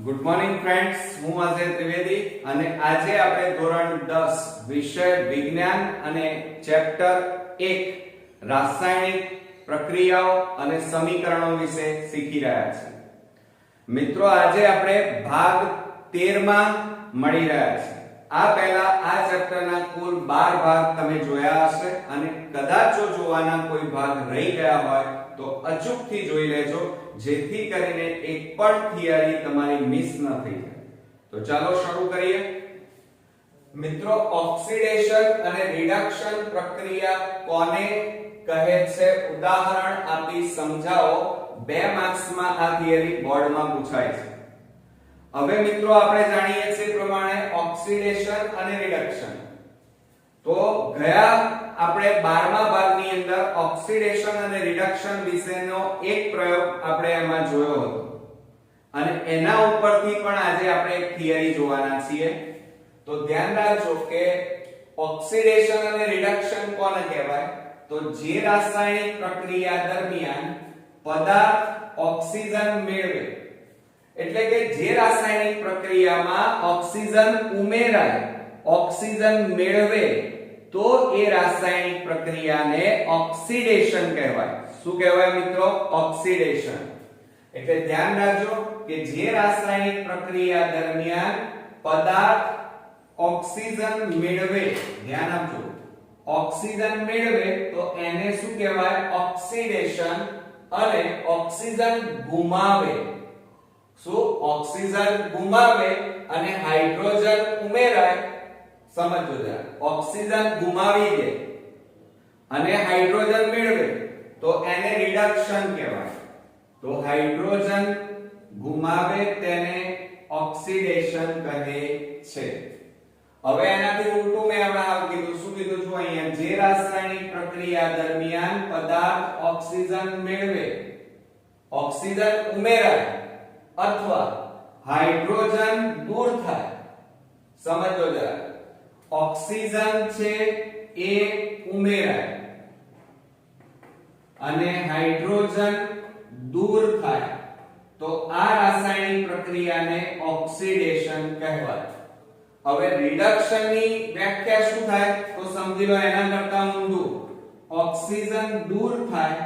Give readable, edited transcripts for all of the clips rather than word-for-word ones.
Good morning friends, હું અજય ત્રિવેદી અને આજે આપણે ધોરણ 10 વિષય વિજ્ઞાન અને ચેપ્ટર 1 રાસાયણિક પ્રક્રિયાઓ અને સમીકરણો વિશે શીખી રહ્યા છીએ. મિત્રો, આજે આપણે ભાગ 13 માં મળી રહ્યા છીએ. આ પહેલા આ ચેપ્ટરના કુલ 12 ભાગ તમે જોયા હશે અને કદાચ જો જોવાના કોઈ ભાગ રહી ગયા હોય તો અચૂકથી જોઈ લેજો, જેથી કરીને એક પણ થિયરી તમારી મિસ ન થઈ જાય. તો ચાલો શરૂ કરીએ. મિત્રો, ઓક્સિડેશન અને રિડક્શન પ્રક્રિયા કોને કહે છે? ઉદાહરણ આપી સમજાવો. 2 માર્ક્સમાં આ થિયરી બોર્ડમાં પૂછાય છે. હવે મિત્રો, આપણે જાણીએ છીએ પ્રમાણે ઓક્સિડેશન અને રિડક્શન. તો ગયા આપણે 12મા ભાગની અંદર ઓક્સિડેશન અને રિડક્શન વિશેનો એક પ્રયોગ આપણે એમાં જોયો હતો અને એના ઉપરથી પણ આજે આપણે એક થિયરી જોવાના છીએ. તો ધ્યાન રાખજો કે ઓક્સિડેશન અને રિડક્શન કોને કહેવાય? તો જે રાસાયણિક પ્રક્રિયા દરમિયાન પદાર્થ ઓક્સિજન મેળવે, એટલે કે જે રાસાયણિક પ્રક્રિયામાં ઓક્સિજન ઉમેરાય, ઓક્સિજન મેળવે, તો એ રાસાયણિક પ્રક્રિયાને ઓક્સિડેશન કહેવાય. શું કહેવાય મિત્રો? ઓક્સિડેશન. એટલે ધ્યાન રાખજો કે જે રાસાયણિક પ્રક્રિયા દરમિયાન પદાર્થ ઓક્સિજન મેળવે, ધ્યાન આપજો, ઓક્સિજન મેળવે તો એને શું કહેવાય? ઓક્સિડેશન. અને ઓક્સિજન ગુમાવે, શું? ઓક્સિજન ગુમાવે અને હાઇડ્રોજન ઉમેરાય. સમજો જરા, ઓક્સિજન ગુમાવી દે અને હાઇડ્રોજન મેળવે તો એને રિડક્શન કહેવાય. તો હાઇડ્રોજન ગુમાવે તેને ઓક્સિડેશન કહે છે. હવે એનાથી ઉલટું મેં હમણાં કીધું. શું કીધું છું અહીંયા? જે રાસાયણિક પ્રક્રિયા દરમિયાન પદાર્થ ઓક્સિજન મેળવે, ઓક્સિજન ઉમેરાય અથવા હાઇડ્રોજન દૂર થાય. સમજો જરા, ઓક્સિજન છે એ ઉમેરાય અને હાઇડ્રોજન દૂર થાય તો આ રાસાયણિક પ્રક્રિયાને ઓક્સિડેશન કહેવાય. હવે રિડક્શન ની વ્યાખ્યા શું થાય? તો સમજી લો એના કરતા ઊંધું. ઓક્સિજન દૂર થાય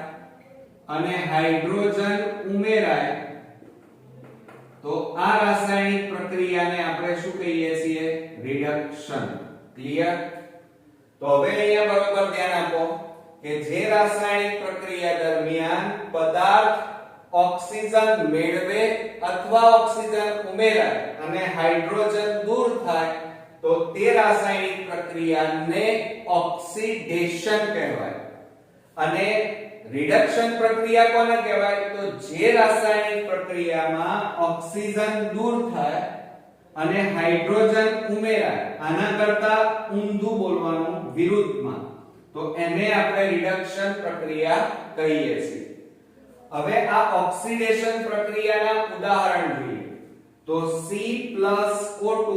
અને હાઇડ્રોજન ઉમેરાય તો આ રાસાયણિક પ્રક્રિયાને આપણે શું કહીએ છીએ? રિડક્શન. ક્લિયર? તો હવે અહીંયા બરોબર ધ્યાન આપો કે જે રાસાયણિક પ્રક્રિયા દરમિયાન પદાર્થ ઓક્સિજન મેળવે અથવા ઓક્સિજન ઉમેરાય અને હાઇડ્રોજન દૂર થાય તો તે રાસાયણિક પ્રક્રિયાને ઓક્સિડેશન કહેવાય. અને રિડક્શન પ્રક્રિયા કોને કહેવાય? તો જે રાસાયણિક પ્રક્રિયામાં ઓક્સિજન દૂર થાય અને હાઇડ્રોજન ઉમેરાય, આના કરતા ઊંધું બોલવાનું, વિરુદ્ધમાં, તો એને આપણે રિડક્શન પ્રક્રિયા કહીએ છીએ. હવે આ ઓક્સિડેશન પ્રક્રિયાના ઉદાહરણ જોઈએ. તો C+O2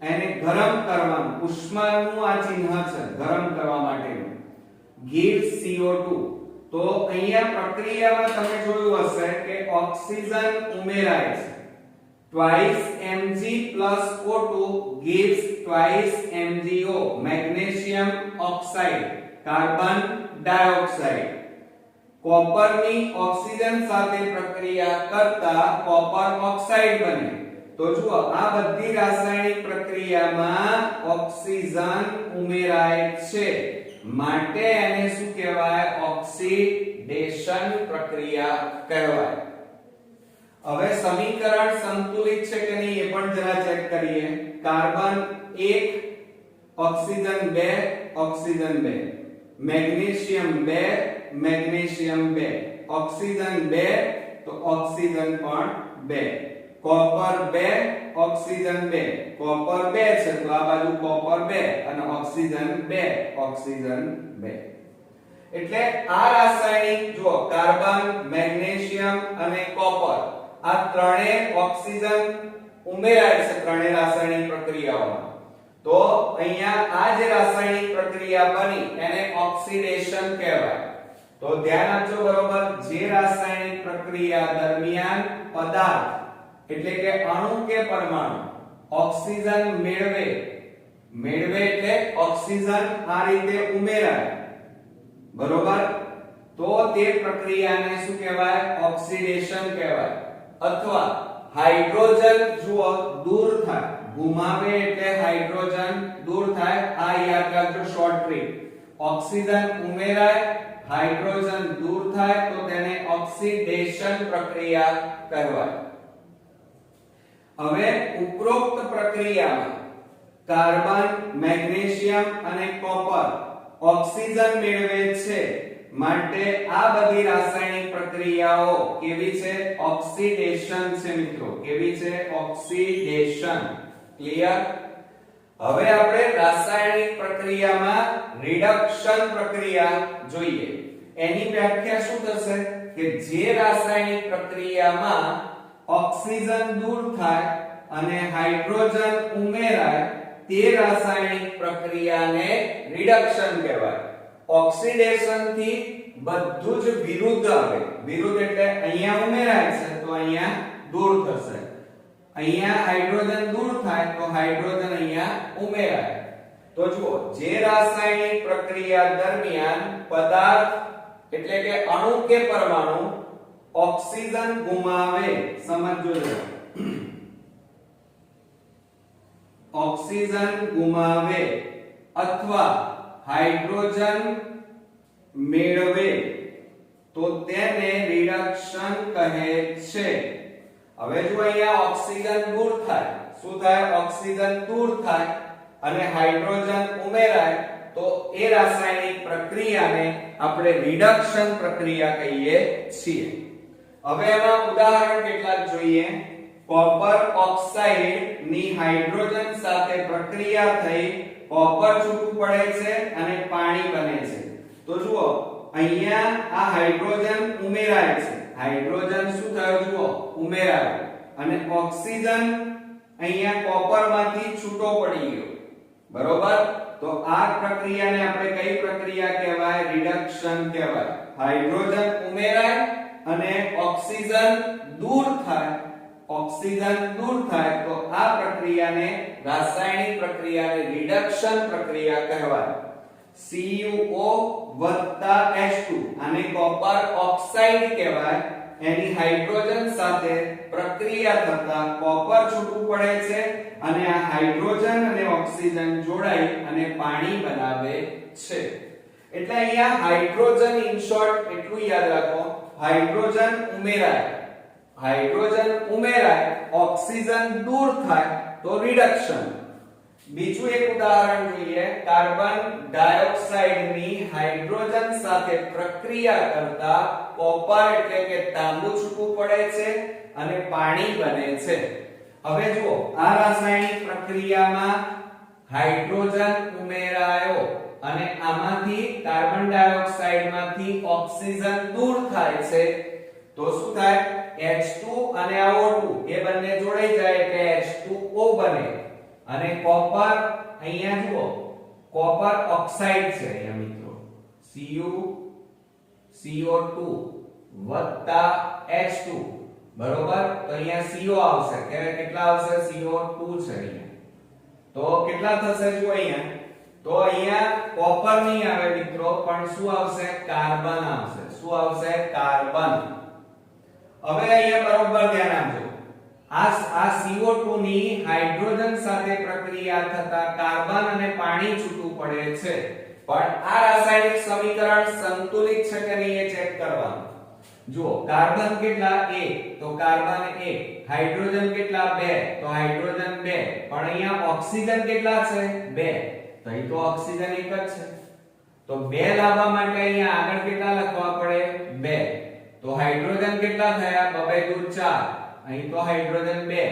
એને ગરમ કરવાનું, ઉષ્માનું આ ચિહ્ન છે ગરમ કરવા માટેનું, gives CO2. તો અહીંયા પ્રક્રિયામાં તમે જોયું હશે કે ઓક્સિજન ઉમેરાય છે. twice Mg+O2 gives twice MgO, magnesium oxide, carbon dioxide. કોપરની ઓક્સિજન સાથે પ્રક્રિયા કરતા કોપર ઓક્સાઇડ બને. તો જુઓ, આ બધી રાસાયણિક પ્રક્રિયામાં ઓક્સિજન ઉમેરાય છે, માટે એને શું કહેવાય? ઓક્સિડેશન પ્રક્રિયા કહેવાય. હવે સમીકરણ સંતુલિત છે કે નહીં એ પણ જરા ચેક કરીએ. Carbon 1, oxygen 2, oxygen 2, magnesium 2, magnesium 2, oxygen 2 તો ઓક્સિજન પણ 2, કોપર 2, ઓક્સિજન 2, કોપર 2 છે તો આ બાજુ કોપર 2 અને ઓક્સિજન 2, ઓક્સિજન 2. એટલે આ રાસાયણિક જો કાર્બન, મેગ્નેશિયમ અને કોપર, આ ત્રણે ઓક્સિજન ઉમેરાય છે ત્રણે રાસાયણિક પ્રક્રિયાઓમાં. તો અહીંયા આ જે રાસાયણિક પ્રક્રિયા બની એને ઓક્સિડેશન કહેવાય. તો ધ્યાન આપજો બરોબર. જે રાસાયણિક પ્રક્રિયા દરમિયાન પદાર્થ એટલે કે અણુ કે પરમાણુ ઓક્સિજન મેળવે એટલે ઓક્સિજન આ રીતે ઉમેરાય, બરોબર, તો તે પ્રક્રિયાને શું કહેવાય? ઓક્સિડેશન કહેવાય. અથવા હાઇડ્રોજન જુઓ દૂર થાય, ગુમાવે એટલે હાઇડ્રોજન દૂર થાય. આ યાદ રાખજો, શોર્ટ ટ્રીક. ઓક્સિજન ઉમેરાય, હાઇડ્રોજન દૂર થાય તો તેને ઓક્સિડેશન પ્રક્રિયા કહેવાય. હવે ઉપરોક્ત પ્રક્રિયામાં કાર્બન, મેગ્નેશિયમ અને કોપર ઓક્સિજન મેળવે છે, માટે આ બધી રાસાયણિક પ્રક્રિયાઓ કેવી છે? ઓક્સિડેશન છે મિત્રો. કેવી છે? ઓક્સિડેશન. ક્લિયર? હવે આપણે રાસાયણિક પ્રક્રિયામાં રિડક્શન પ્રક્રિયા જોઈએ. એની વ્યાખ્યા શું થશે? કે જે રાસાયણિક પ્રક્રિયામાં ઓક્સિજન દૂર થાય અને હાઇડ્રોજન ઉમેરાય તે રાસાયણિક પ્રક્રિયાને રિડક્શન કહેવાય. ઓક્સિડેશન થી બધું જ વિરુદ્ધ આવે. વિરુદ્ધ એટલે અહીંયા ઉમેરાય છે તો અહીંયા દૂર થશે, અહીંયા હાઇડ્રોજન દૂર થાય તો હાઇડ્રોજન અહીંયા ઉમેરાય. તો જુઓ, જે રાસાયણિક પ્રક્રિયા દરમિયાન પદાર્થ એટલે કે અણુ કે પરમાણુ ઓક્સિજન ગુમાવે, સમજો જરા, ઓક્સિજન ગુમાવે અથવા હાઇડ્રોજન મેળવે તો તેને રિડક્શન કહે છે. હવે જો અહીંયા ઓક્સિજન દૂર થાય, શું થાય? ઓક્સિજન દૂર થાય અને હાઇડ્રોજન ઉમેરાય તો એ રાસાયણિક પ્રક્રિયાને આપણે રિડક્શન પ્રક્રિયા કહીએ છીએ. હવે એમાં ઉદાહરણ કેટલાક જોઈએ. કોપર ઓક્સાઇડ ની હાઇડ્રોજન સાથે પ્રક્રિયા થઈ કોપર છૂટું પડે છે અને પાણી બને છે. તો જુઓ, અહીંયા આ હાઇડ્રોજન ઉમેરાય છે, હાઇડ્રોજન શું થયો? જુઓ, ઉમેરાયો અને ઓક્સિજન અહીંયા કોપરમાંથી છૂટો પડી ગયો, બરોબર. તો આ પ્રક્રિયાને આપણે કઈ પ્રક્રિયા કહેવાય? રિડક્શન કહેવાય. હાઇડ્રોજન ઉમેરાય અને ઓક્સિજન દૂર થાય, ઓક્સિજન દૂર થાય તો આ પ્રક્રિયાને રાસાયણિક પ્રક્રિયાને રિડક્શન પ્રક્રિયા કહેવાય. CuO H2 આને કોપર ઓક્સાઇડ કહેવાય. એની હાઇડ્રોજન સાથે પ્રક્રિયા થતા કોપર છૂટું પડે છે અને આ હાઇડ્રોજન અને ઓક્સિજન જોડાઈ અને પાણી બનાવે છે. એટલે અહીંયા હાઇડ્રોજન, ઇન શોર્ટ એટલું યાદ રાખો, હાઇડ્રોજન ઉમેરાય, હાઇડ્રોજન ઉમેરાય, ઓક્સિજન દૂર થાય તો રિડક્શન. બીજું એક ઉદાહરણ જોઈએ. કાર્બન ડાયોક્સાઇડ ની હાઇડ્રોજન સાથે પ્રક્રિયા કરતા કોપર એટલે કે તાંબુ છૂટું પડે છે અને પાણી બને છે. હવે જુઓ, આ રાસાયણિક પ્રક્રિયામાં હાઇડ્રોજન ઉમેરાયો અને આમાંથી કાર્બન ડાયોક્સાઇડ માંથી ઓક્સિજન દૂર થાય છે તો શું થાય? H2 અને O2 એ બંને જોડાઈ જાય એટલે H2O બને અને કોપર, અહીંયા જુઓ, કોપર ઓક્સાઇડ છે અહીંયા મિત્રો, CO2 વત્તા H2, બરોબર. તો અહીંયા CO આવશે, કેટલા આવશે? CO2 છે અહીંયા. તો કેટલા થશે? જો અહીંયા, તો અહીંયા કોપર નહીં આવે મિત્રો, પણ શું આવશે? કાર્બન આવશે. શું આવશે? કાર્બન. હવે અહીંયા બરોબર ધ્યાન આપજો. આ CO2 ની હાઇડ્રોજન સાથે પ્રક્રિયા થતા કાર્બન અને પાણી છૂટું પડે છે, પણ આ રાસાયણિક સમીકરણ સંતુલિત છે કે નહીં એ ચેક કરવાનું. જુઓ, કાર્બન કેટલા? 1, તો કાર્બન 1, હાઇડ્રોજન કેટલા? 2, તો હાઇડ્રોજન 2, પણ અહીંયા ઓક્સિજન કેટલા છે? 2, તો અહીં તો ઓક્સિજન એક જ છે. તો 2 લાવવા માટે અહીંયા આગળ કેટલા લખવા પડે? 2. તો હાઇડ્રોજન કેટલા થયા? 2 દૂર 4, અહીં તો હાઇડ્રોજન 2,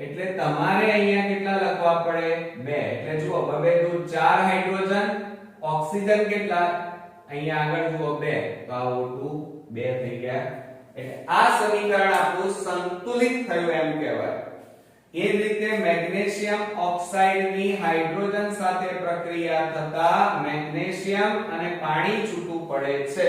એટલે તમારે અહીંયા કેટલા લખવા પડે? 2. એટલે જુઓ, 2 દૂર 4 હાઇડ્રોજન, ઓક્સિજન કેટલા? અહીંયા આગળ જુઓ 2, તો આ O2 2 થઈ ગયા. એટલે આ સમીકરણ આપણું સંતુલિત થયું એમ કહેવાય. એ જ રીતે મેગ્નેશિયમ ઓક્સાઇડ ની હાઇડ્રોજન સાથે પ્રક્રિયા થતા મેગ્નેશિયમ અને પાણી છૂટું પડે છે.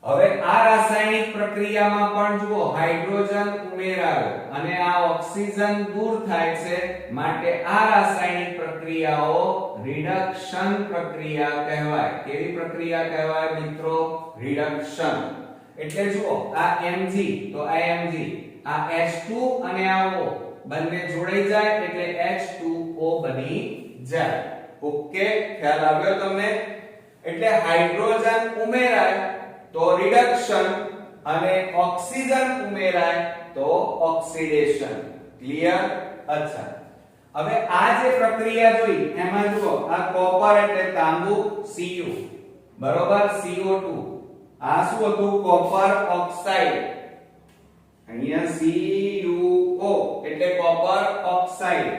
હવે આ રાસાયણિક પ્રક્રિયામાં પણ જુઓ હાઇડ્રોજન ઉમેરાયો અને આ ઓક્સિજન દૂર થાય છે, માટે આ રાસાયણિક પ્રક્રિયાઓ રિડક્શન પ્રક્રિયા કહેવાય. કેવી પ્રક્રિયા કહેવાય મિત્રો? રિડક્શન. એટલે જુઓ આ Mg તો આ Mg, આ H2 અને આ O બંને જોડાઈ જાય એટલે H2O બની જાય. ઓકે, ખ્યાલ આવ્યો તમને? એટલે હાઇડ્રોજન ઉમેરાય તો રિડક્શન અને ઓક્સિજન ઉમેરાય તો ઓક્સિડેશન. ક્લિયર? અચ્છા, હવે આ જે પ્રક્રિયા જોઈ એમાં જુઓ આ કોપર એટલે તાંબુ Cu બરોબર CO2, આ શું હતું? Copper oxide. અહીંયા CuO એટલે કોપર ઓક્સાઇડ.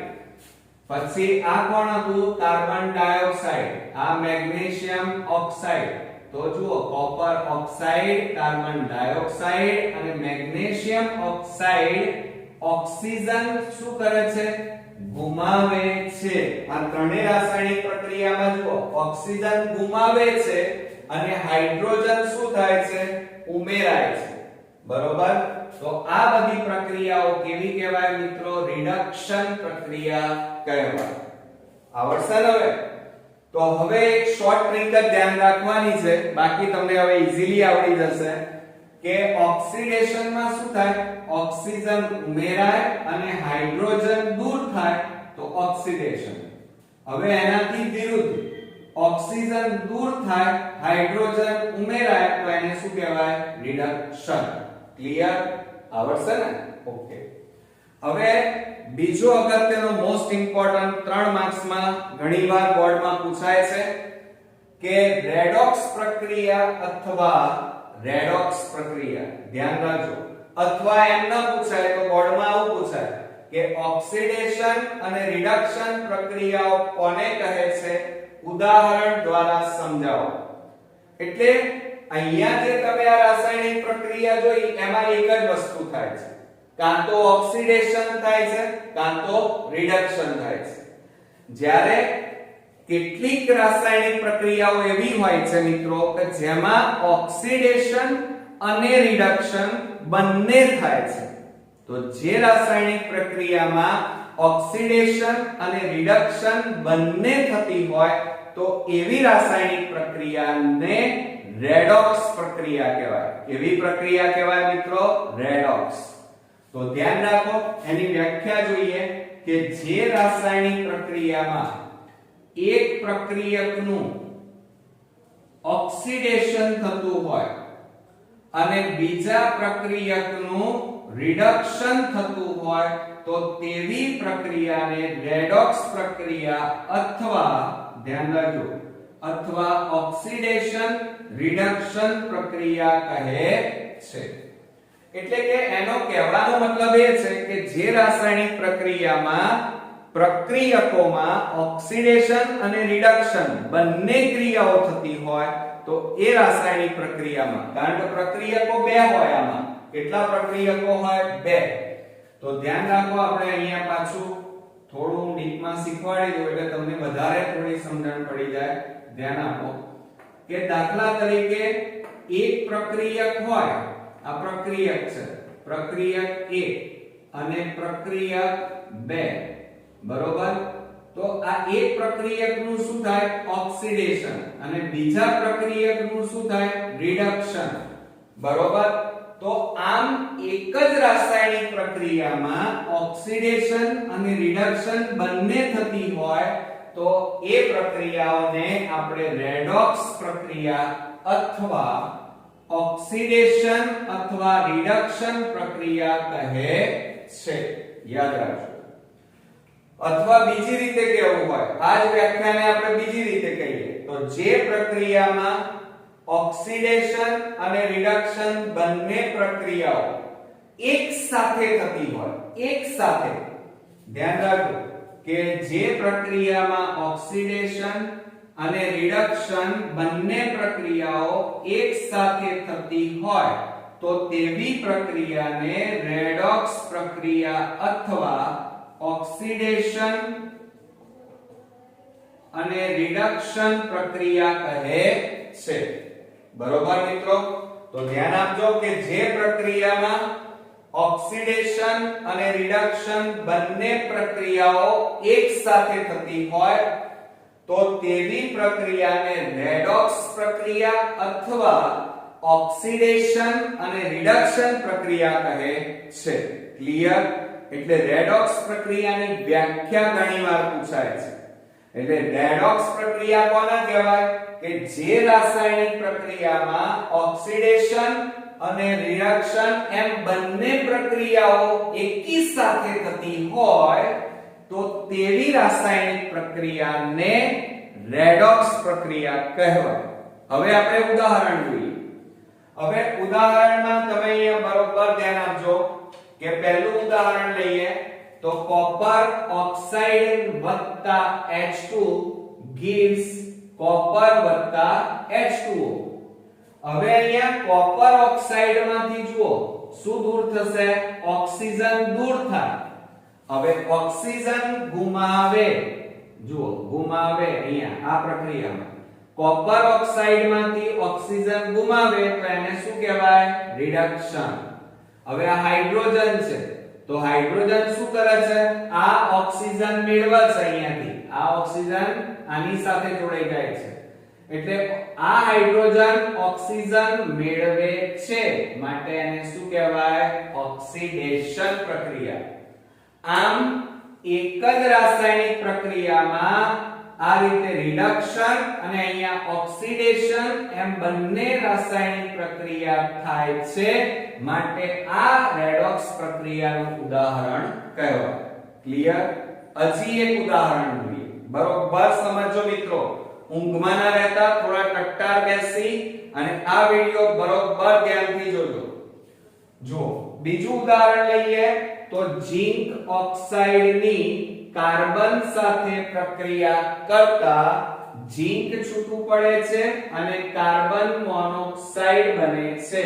પછી આ કોણ હતું? Carbon dioxide. આ મેગ્નેશિયમ ઓક્સાઇડ. તો જુઓ કોપર ઓક્સાઇડ, કાર્બન ડાયોક્સાઇડ અને મેગ્નેશિયમ ઓક્સાઇડ ઓક્સિજન શું કરે છે? ગુમાવે છે. આ ત્રણેય રાસાયણિક પ્રક્રિયામાં જુઓ ઓક્સિજન ગુમાવે છે અને હાઇડ્રોજન શું થાય છે? ઉમેરાય છે. બરોબર? તો આ બધી પ્રક્રિયાઓ કેવી કહેવાય મિત્રો? રિડક્શન પ્રક્રિયા કહેવાય. આવડશે ને હવે? તો હવે એક શોર્ટ ટ્રિક જ ધ્યાન રાખવાની છે, બાકી તમને હવે ઈઝીલી આવડી જશે કે ઓક્સિડેશન માં શું થાય? ઓક્સિજન ઉમેરાય અને હાઇડ્રોજન દૂર થાય તો ઓક્સિડેશન. હવે એનાથી વિરુદ્ધ ઓક્સિજન દૂર થાય, હાઇડ્રોજન ઉમેરાય તો એને શું કહેવાય? રિડક્શન. ક્લિયર? આવડશે ને? ઓકે. હવે બીજો અગત્યનો મોસ્ટ ઇમ્પોર્ટન્ટ 3 માર્ક્સમાં ઘણીવાર બોર્ડમાં પૂછાય છે કે રેડોક્સ પ્રક્રિયા અથવા રેડોક્સ પ્રક્રિયા. ધ્યાન રાખજો, અથવા એમ ન પૂછાય તો બોર્ડમાં આવું પૂછાય કે ઓક્સિડેશન અને રિડક્શન પ્રક્રિયાઓ કોને કહે છે? ઉદાહરણ દ્વારા સમજાવો. એટલે અહીંયા જે તમે આ રાસાયણિક પ્રક્રિયા જોઈ એમાં એક જ વસ્તુ થાય છે, કાં તો ઓક્સિડેશન થાય છે કાં તો રિડક્શન થાય છે. જ્યારે કેટલીક રાસાયણિક પ્રક્રિયાઓ એવી હોય છે મિત્રો કે જેમાં ઓક્સિડેશન અને રિડક્શન બંને થાય છે. તો જે રાસાયણિક પ્રક્રિયામાં ઓક્સિડેશન અને રિડક્શન બંને થતી હોય તો એવી રાસાયણિક પ્રક્રિયાને રેડોક્સ પ્રક્રિયા કહેવાય. એવી પ્રક્રિયા કહેવાય મિત્રો? રેડોક્સ. તો ધ્યાન રાખો, એની વ્યાખ્યા જોઈએ કે જે રાસાયણિક પ્રક્રિયામાં એક પ્રક્રિયકનું ઓક્સિડેશન થતું હોય અને બીજા પ્રક્રિયકનું રિડક્શન થતું હોય તો તેવી પ્રક્રિયાને રેડોક્સ પ્રક્રિયા અથવા ધ્યાન રાખજો અથવા ઓક્સિડેશન રિડક્શન પ્રક્રિયા કહે છે. એટલે કે એનો કહેવાનો મતલબ એ છે કે જે રાસાયણિક પ્રક્રિયામાં પ્રક્રિયકોમાં ઓક્સિડેશન અને રિડક્શન બંને ક્રિયાઓ થતી હોય તો એ રાસાયણિક પ્રક્રિયામાં, કારણ કે પ્રક્રિયકો બે હોય, આમાં કેટલા પ્રક્રિયકો હોય? બે. તો ધ્યાન રાખો, આપણે અહીંયા પાછું થોડું ડીપમાં શીખવાડી દઉં એટલે તમને વધારે થોડી સમજણ પડી જાય. ધ્યાન આપો કે દાખલા તરીકે એક પ્રક્રિયક હોય, આ પ્રક્રિયક છે, પ્રક્રિયક 1 અને પ્રક્રિયક 2. બરોબર? તો આ એક પ્રક્રિયકનું શું થાય? ઓક્સિડેશન. અને બીજા પ્રક્રિયકનું શું થાય? રિડક્શન. બરોબર? તો આમ એક જ રાસાયણિક પ્રક્રિયામાં ઓક્સિડેશન અને રિડક્શન બંને થતી હોય તો એ પ્રક્રિયાઓને આપણે રેડોક્સ પ્રક્રિયા અથવા ઓક્સિડેશન અથવા રિડક્શન પ્રક્રિયા કહે છે. યાદ રાખજો. અથવા બીજી રીતે કહેવું હોય, આ જ વ્યાખ્યાને આપણે બીજી રીતે કહીએ તો જે પ્રક્રિયામાં ઓક્સિડેશન અને રિડક્શન બંને પ્રક્રિયાઓ એક સાથે થતી હોય, એક સાથે, ધ્યાન રાખજો કે જે પ્રક્રિયામાં ઓક્સિડેશન અને રિડક્શન બંને પ્રક્રિયાઓ એક સાથે થતી હોય તો તેવી પ્રક્રિયાને રેડોક્સ પ્રક્રિયા અથવા ઓક્સિડેશન અને રિડક્શન પ્રક્રિયા કહે છે. બરોબર મિત્રો? તો ધ્યાન આપજો કે જે પ્રક્રિયામાં ઓક્સિડેશન અને રિડક્શન બંને પ્રક્રિયાઓ એક સાથે થતી હોય તો તેવી પ્રક્રિયાને રેડોક્સ પ્રક્રિયા અથવા ઓક્સિડેશન અને રિડક્શન પ્રક્રિયા કહે છે. ક્લિયર? એટલે રેડોક્સ પ્રક્રિયાની વ્યાખ્યા ઘણીવાર પૂછાય છે. એટલે રેડોક્સ પ્રક્રિયા કોને કહેવાય? કે જે રાસાયણિક પ્રક્રિયામાં ઓક્સિડેશન અને રિડક્શન એમ બંને પ્રક્રિયાઓ એકી સાથે થતી હોય તો તેવી રાસાયણિક પ્રક્રિયાને રેડોક્સ પ્રક્રિયા કહેવાય. હવે આપણે ઉદાહરણ જોઈએ. હવે ઉદાહરણમાં તમે અહીંયા બરોબર ધ્યાન આપજો કે પહેલું ઉદાહરણ લઈએ તો કોપર ઓક્સાઇડ વત્તા H2 gives કોપર વત્તા H2O. હવે અહીંયા કોપર ઓક્સાઇડ માંથી જુઓ શું દૂર થશે? ઓક્સિજન દૂર થાય. હવે ઓક્સિજન ગુમાવે, જુઓ ગુમાવે અહીંયા આ પ્રક્રિયામાં કોપર ઓક્સાઇડ માંથી ઓક્સિજન ગુમાવે તો એને શું કહેવાય? રિડક્શન. હવે આ હાઇડ્રોજન છે તો હાઇડ્રોજન શું કરે છે? આ ઓક્સિજન મેળવે છે અહીંયાથી. આ ઓક્સિજન આની સાથે જોડાઈ જાય છે એટલે આ હાઇડ્રોજન ઓક્સિજન મેળવે છે માટે એને શું કહેવાય? ઓક્સિડેશન પ્રક્રિયા. આમ એક જ રાસાયણિક પ્રક્રિયામાં આ રીતે રિડક્શન અને અહીંયા ઓક્સિડેશન એમ બંને રાસાયણિક પ્રક્રિયા થાય છે માટે આ રેડોક્સ પ્રક્રિયાનું ઉદાહરણ કહેવાય. ક્લિયર? હજી એક ઉદાહરણ જોઈએ. બરોબર સમજો મિત્રો. ઊંઘમાં ના રહેતા, થોડા ટટ્ટાર બેસી અને આ વિડિયો બરોબર ધ્યાનથી જોજો. જો બીજું ઉદાહરણ લઈએ તો ઝિંક ઓક્સાઇડની કાર્બન સાથે પ્રક્રિયા કરતા ઝિંક છૂટું પડે છે અને કાર્બન મોનોક્સાઇડ બને છે.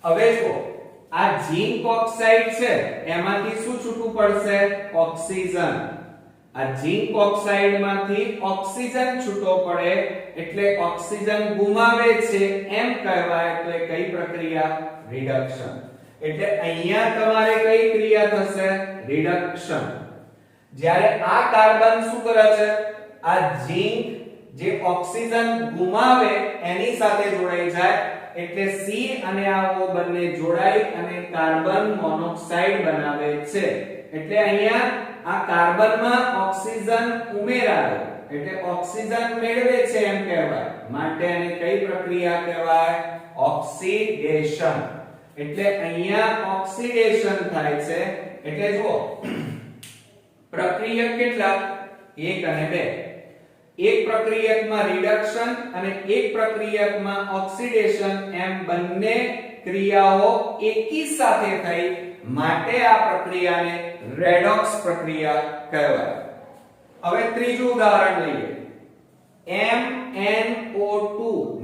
હવે જો આ ઝિંક ઓક્સાઇડ છે એમાંથી શું છૂટું પડશે? ઓક્સિજન. આ ઝિંક ઓક્સાઇડ માંથી ઓક્સિજન છૂટો પડે એટલે ઓક્સિજન ગુમાવે છે એમ કહેવાય તો એ કઈ પ્રક્રિયા? રિડક્શન. એટલે અહીંયા તમારે કઈ ક્રિયા થશે? રિડક્શન. જ્યારે આ કાર્બન શું કરે છે? આ ઝિંક જે ઓક્સિજન ગુમાવે એની સાથે જોડાઈ જાય એટલે C અને આ O બંને જોડાઈ અને કાર્બન મોનોક્સાઇડ બનાવે છે. એટલે અહીંયા આ કાર્બનમાં ઓક્સિજન ઉમેરાયો એટલે ઓક્સિજન મેળવે છે એમ કહેવાય માટે એને કઈ પ્રક્રિયા કહેવાય? ઓક્સિડેશન. એટલે અહીંયા ઓક્સિડેશન થાય છે. એટલે જુઓ પ્રક્રિયક કેટલા? 1 અને 2. એક પ્રક્રિયકમાં રિડક્શન અને એક પ્રક્રિયકમાં ઓક્સિડેશન એમ બંને ક્રિયાઓ એકી સાથે થઈ માટે આ પ્રક્રિયાને રેડોક્સ પ્રક્રિયા કહેવાય. હવે ત્રીજું ઉદાહરણ લઈએ. MnO2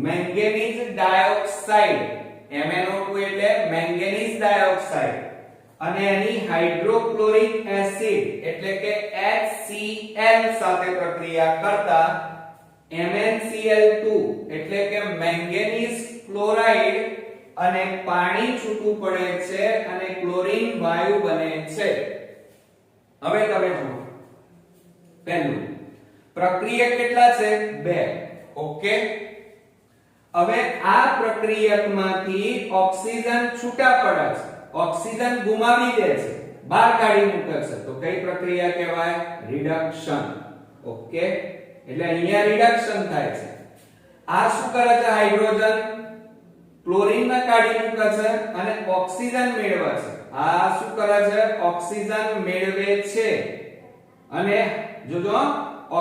manganese dioxide. MnO2 એટલે મેંગેનીઝ ડાયોક્સાઇડ અને એની હાઇડ્રોક્લોરિક એસિડ એટલે કે HCl સાથે પ્રક્રિયા કરતા MnCl2 એટલે કે મેંગેનીઝ ક્લોરાઇડ અને પાણી છૂટું પડે છે અને ક્લોરીન વાયુ બને છે. હવે તમે જુઓ પહેલું પ્રક્રિયક કેટલા છે? 2. ઓકે. હવે આ પ્રક્રિયકમાંથી ઓક્સિજન છૂટા પડે છે, ઓક્સિજન ગુમાવી દે છે, બહાર કાઢી મૂકે છે તો કઈ પ્રક્રિયા કહેવાય? રિડક્શન. ઓકે. એટલે અહીંયા રિડક્શન થાય છે. આ શું કરે છે? હાઇડ્રોજન ક્લોરીન ને કાઢી મૂકે છે અને ઓક્સિજન મેળવે છે. આ શું કરે છે? ઓક્સિજન મેળવે છે અને જોજો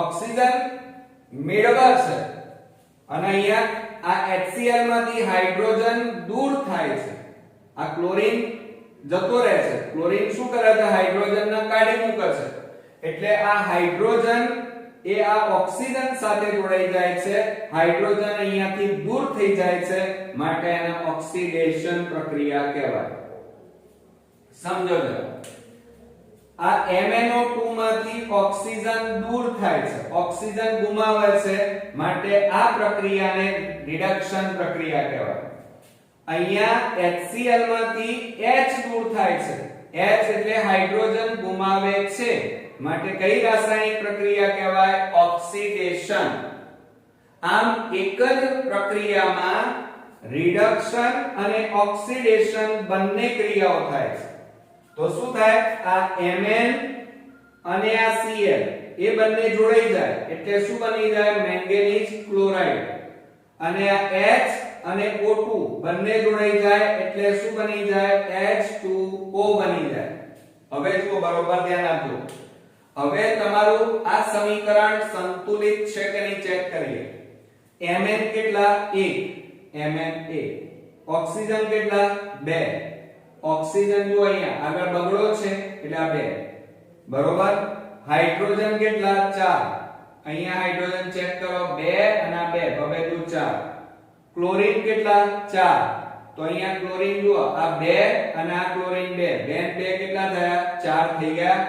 ઓક્સિજન મેળવે છે અને અહીંયા આ HCl માંથી હાઇડ્રોજન દૂર થાય છે. આ ક્લોરીન જતો રહે છે. ક્લોરીન શું કરે છે? હાઇડ્રોજન ને કાઢી મૂકે છે. એટલે આ હાઇડ્રોજન એ આ ઓક્સિજન સાથે જોડાઈ જાય છે. હાઇડ્રોજન અહીંયાથી દૂર થઈ જાય છે માટે એને ઓક્સિડેશન પ્રક્રિયા કહેવાય. સમજો જરા. આ MnO2 માંથી ઓક્સિજન દૂર થાય છે, ઓક્સિજન ગુમાવે છે, માટે આ પ્રક્રિયાને રિડક્શન પ્રક્રિયા કહેવાય. અહીંયા HCl માંથી H દૂર થાય છે, H એટલે હાઇડ્રોજન ગુમાવે છે, માટે કઈ રાસાયણિક પ્રક્રિયા કહેવાય? ઓક્સિડેશન. આમ એક જ પ્રક્રિયામાં રિડક્શન અને ઓક્સિડેશન બંને ક્રિયાઓ થાય છે. તો શું થાય? આ Mn અને આ Cl એ બંને જોડાઈ જાય એટલે શું બની જાય? Manganese chloride. અને આ H અને O2 બંને જોડાઈ જાય એટલે શું બની જાય? H2O બની જાય. હવે જુઓ, બરોબર ધ્યાન આપજો. હવે તમારું આ સમીકરણ સંતુલિત છે કે નહીં ચેક કરીએ. Mn કેટલા? 1, Mn 1. ઓક્સિજન કેટલા? 2. ઓક્સિજન જો અહીંયા આગળ બગડો છે એટલે આ 2. બરોબર. હાઇડ્રોજન કેટલા? 4. અહીંયા હાઇડ્રોજન ચેક કરો, 2 અને આ 2, 2 દુ 4. ક્લોરીન કેટલા? 4. તો અહીંયા ક્લોરીન જુઓ, આ 2 અને આ ક્લોરીન 2, 2 2 કેટલા થયા? 4 થઈ ગયા.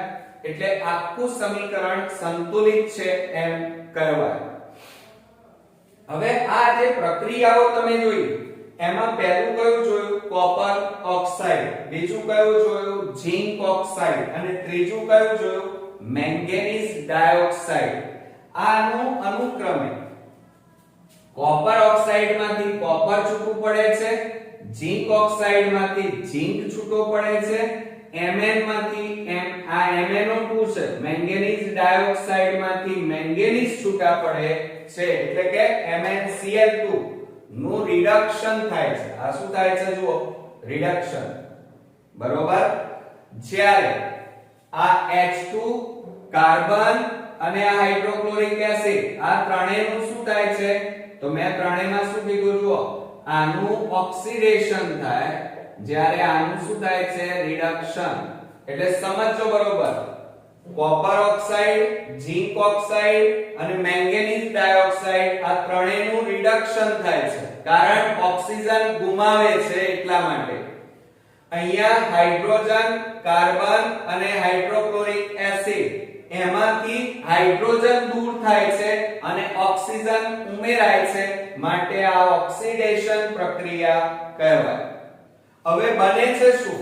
એટલે આખું સમીકરણ સંતુલિત છે એમ કહેવાય. હવે આ જે પ્રક્રિયાઓ તમે જોઈ એમાં પહેલું કયું જોયું? Copper oxide. બીજું કયું જોયું? Zinc oxide. અને ત્રીજું કયું જોયું? Manganese dioxide. આનું અનુક્રમે કોપર ઓક્સાઇડ માંથી કોપર છૂટું પડે છે, ઝિંક ઓક્સાઇડ માંથી ઝિંક છૂટો પડે છે, Mn માંથી આ MnO2 છે, મેંગેનીઝ ડાયોક્સાઇડ માંથી મેંગેનીઝ છૂટા પડે છે, એટલે કે MnCl2 નું રિડક્શન થાય છે. આ શું થાય છે? જુઓ, રિડક્શન. બરોબર. જ્યારે આ H2 કાર્બન અને આ હાઇડ્રોક્લોરિક એસિડ આ ત્રણેયનું શું થાય છે? તો મેં ત્રણેયમાં શું કીધું? જુઓ, આનું ઓક્સિડેશન થાય, જ્યારે આનું શું થાય છે? રિડક્શન. એટલે સમજો બરોબર. કોપર ઓક્સાઇડ, ઝિંક ઓક્સાઇડ અને મેંગેનીઝ ડાયોક્સાઇડ આ ત્રણેયનું રિડક્શન થાય છે, કારણ ઓક્સિજન ગુમાવે છે એટલા માટે. અહીંયા હાઇડ્રોજન, કાર્બન અને હાઇડ્રોક્લોરિક એસિડ એમાંથી હાઇડ્રોજન દૂર થાય છે અને ઓક્સિજન ઉમેરાય છે, માટે આ ઓક્સિડેશન પ્રક્રિયા કહેવાય. હવે બને છે શું?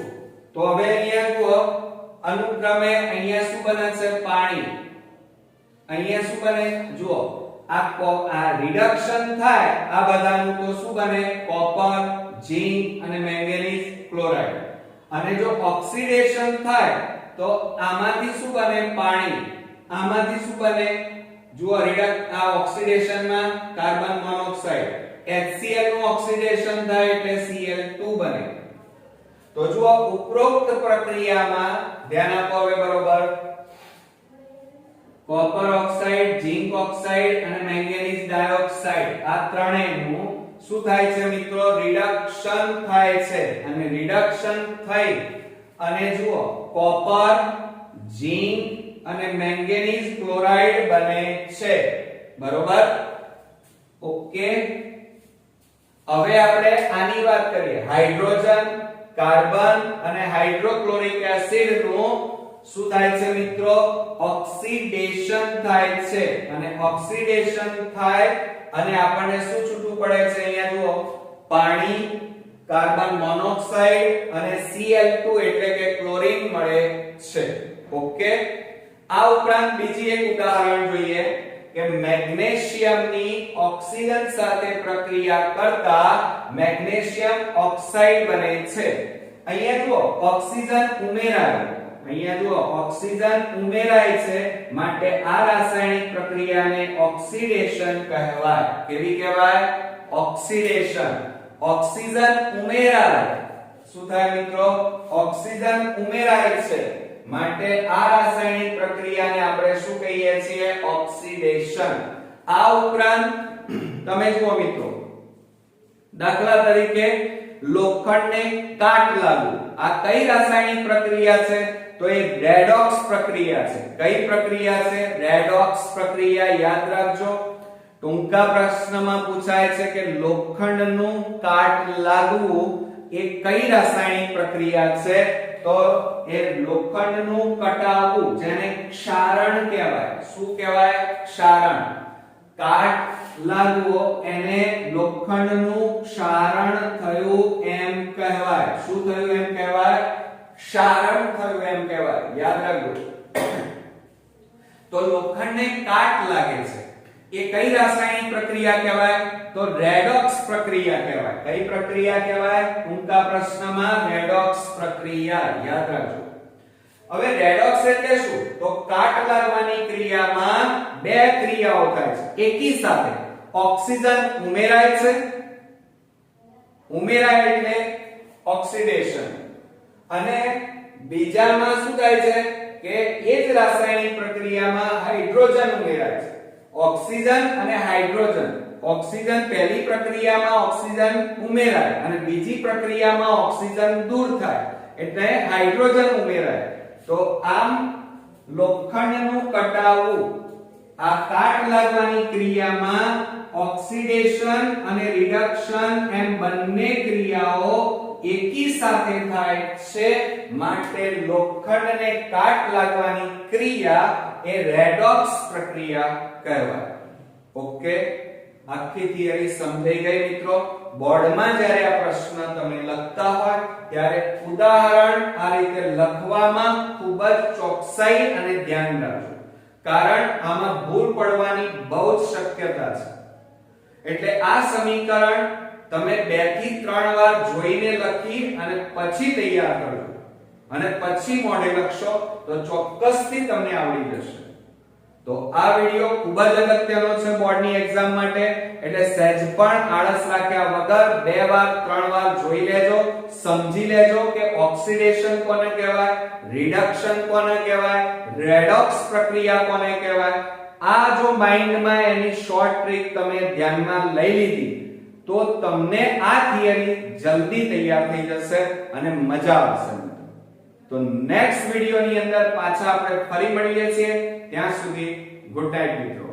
તો હવે અહીંયા જુઓ, અનુક્રમે અહીંયા શું બને છે? પાણી. અહીંયા શું બને? જુઓ, આ રિડક્શન થાય આ બધાનું, તો શું બને? કોપર, ઝિંક અને મેંગેનીઝ ક્લોરાઇડ. અને જો ઓક્સિડેશન થાય તો આમાંથી શું બને? પાણી. આમાંથી શું બને? જુઓ, આ ઓક્સિડેશનમાં કાર્બન મોનોક્સાઇડ, HCl નું ઓક્સિડેશન થાય એટલે Cl2 બને. તો જુઓ, ઉપરોક્ત પ્રક્રિયામાં ધ્યાન આપો હવે બરોબર. કોપર ઓક્સાઇડ, ઝિંક ઓક્સાઇડ અને મેંગેનીઝ ડાયોક્સાઇડ આ ત્રણેયનું શું થાય છે મિત્રો? રિડક્શન થાય છે. અને રિડક્શન થઈ અને જુઓ, કોપર, ઝિંક અને મેંગેનીઝ ક્લોરાઇડ બને છે. બરોબર. ઓકે. હવે આપણે આની વાત કરીએ. હાઇડ્રોજન, કાર્બન અને હાઇડ્રોક્લોરિક એસિડ નું શું થાય છે મિત્રો? ઓક્સિડેશન થાય છે. અને ઓક્સિડેશન થાય અને આપણને શું છૂટું પડે છે? અહીંયા જુઓ, પાણી, કાર્બન મોનોક્સાઇડ અને Cl2 એટલે કે ક્લોરીન મળે છે. ઓકે. આ ઉપરાંત બીજી એક ઉદાહરણ જોઈએ કે મેગ્નેશિયમની ઓક્સિજન સાથે પ્રક્રિયા કરતા મેગ્નેશિયમ ઓક્સાઇડ બને છે. અહીંયા જુઓ, ઓક્સિજન ઉમેરાય. અહીંયા જુઓ, ઓક્સિજન ઉમેરાય છે, માટે આ રાસાયણિક પ્રક્રિયાને ઓક્સિડેશન કહેવાય. કેવી કહેવાય? ઓક્સિડેશન. ઓક્સિજન ઉમેરાય. શું થાય મિત્રો? ઓક્સિજન ઉમેરાય છે, માટે આ રાસાયણિક પ્રક્રિયાને આપણે શું કહીએ છીએ? ઓક્સિડેશન. આ ઉપરાંત તમે જુઓ મિત્રો, દાખલા તરીકે લોખંડને કાટ લાગવું, આ કઈ રાસાયણિક પ્રક્રિયા છે? તો એ રેડોક્સ પ્રક્રિયા છે. કઈ પ્રક્રિયા છે? રેડોક્સ પ્રક્રિયા. યાદ રાખજો, ટૂંકા પ્રશ્નમાં પૂછાય છે કે લોખંડનું કાટ લાગવું એ કઈ રાસાયણિક પ્રક્રિયા છે? તો એ લોખંડનું કટાવવું જેને ક્ષારણ કહેવાય. શું કહેવાય? ક્ષારણ. કાટ લાગવો એને લોખંડનું ક્ષારણ થયું એમ કહેવાય. શું થયું એમ કહેવાય? ક્ષારણ થયું એમ કહેવાય. યાદ રાખજો. તો લોખંડને કાટ લાગે છે એ કઈ રાસાયણિક પ્રક્રિયા કહેવાય? તો રેડોક્સ પ્રક્રિયા કહેવાય. કઈ પ્રક્રિયા કહેવાય? ટૂંકા પ્રશ્નમાં રેડોક્સ પ્રક્રિયા. યાદ રાખજો. હવે રેડોક્સ એટલે શું? તો કાટ લાગવાની ક્રિયામાં બે ક્રિયાઓ થાય છે એકી સાથે. ઓક્સિજન ઉમેરાય છે, ઉમેરાય એટલે ઓક્સિડેશન, અને બીજામાં શું થાય છે કે એ જ રાસાયણિક પ્રક્રિયામાં હાઇડ્રોજન ઉમેરાય છે. ઓક્સિજન અને હાઇડ્રોજન. ઓક્સિજન પહેલી પ્રક્રિયામાં ઓક્સિજન ઉમેરાય અને બીજી પ્રક્રિયામાં ઓક્સિજન દૂર થાય એટલે હાઇડ્રોજન ઉમેરાય. તો આમ લોખંડનું કટાવવું આ કાટ લાગવાની ક્રિયામાં ઓક્સિડેશન અને રિડક્શન એમ બંને ક્રિયાઓ એકી સાથે થાય છે, માટે લોખંડને કાટ લાગવાની ક્રિયા એ રેડોક્સ પ્રક્રિયા કહેવાય. ઓકે, આખી થિયરી સમજાઈ ગઈ મિત્રો. બોર્ડમાં જ્યારે આ પ્રશ્ન તમે લખતા હોય ત્યારે ઉદાહરણ આ રીતે લખવામાં ખૂબ જ ચોકસાઈ અને ધ્યાન રાખજો, કારણ આમાં ભૂલ પડવાની બહુ જ શક્યતા છે. એટલે આ સમીકરણ તમે 2 થી 3 વાર જોઈને લખી અને પછી તૈયાર કરજો, અને પછી મોઢે લખશો તો ચોક્કસથી તમને આવડી જશે. તો આ વિડિયો ખૂબ જ અગત્યનો છે બોર્ડની એક્ઝામ માટે, એટલે સહેજ પણ આળસ રાખ્યા વગર 2 વાર 3 વાર જોઈ લેજો, સમજી લેજો કે ઓક્સિડેશન કોને કહેવાય, રિડક્શન કોને કહેવાય, રેડોક્સ પ્રક્રિયા કોને કહેવાય. આ જો માઇન્ડમાં એની શોર્ટ ટ્રીક તમે ધ્યાનમાં લઈ લીધી તો તમને આ થિયરી જલ્દી તૈયાર થઈ જશે અને મજા આવશે. તો નેક્સ્ટ વિડિયોની અંદર પાછા આપણે ફરી મળીએ છીએ. ત્યાં સુધી ગુડ નાઇટ મિત્રો.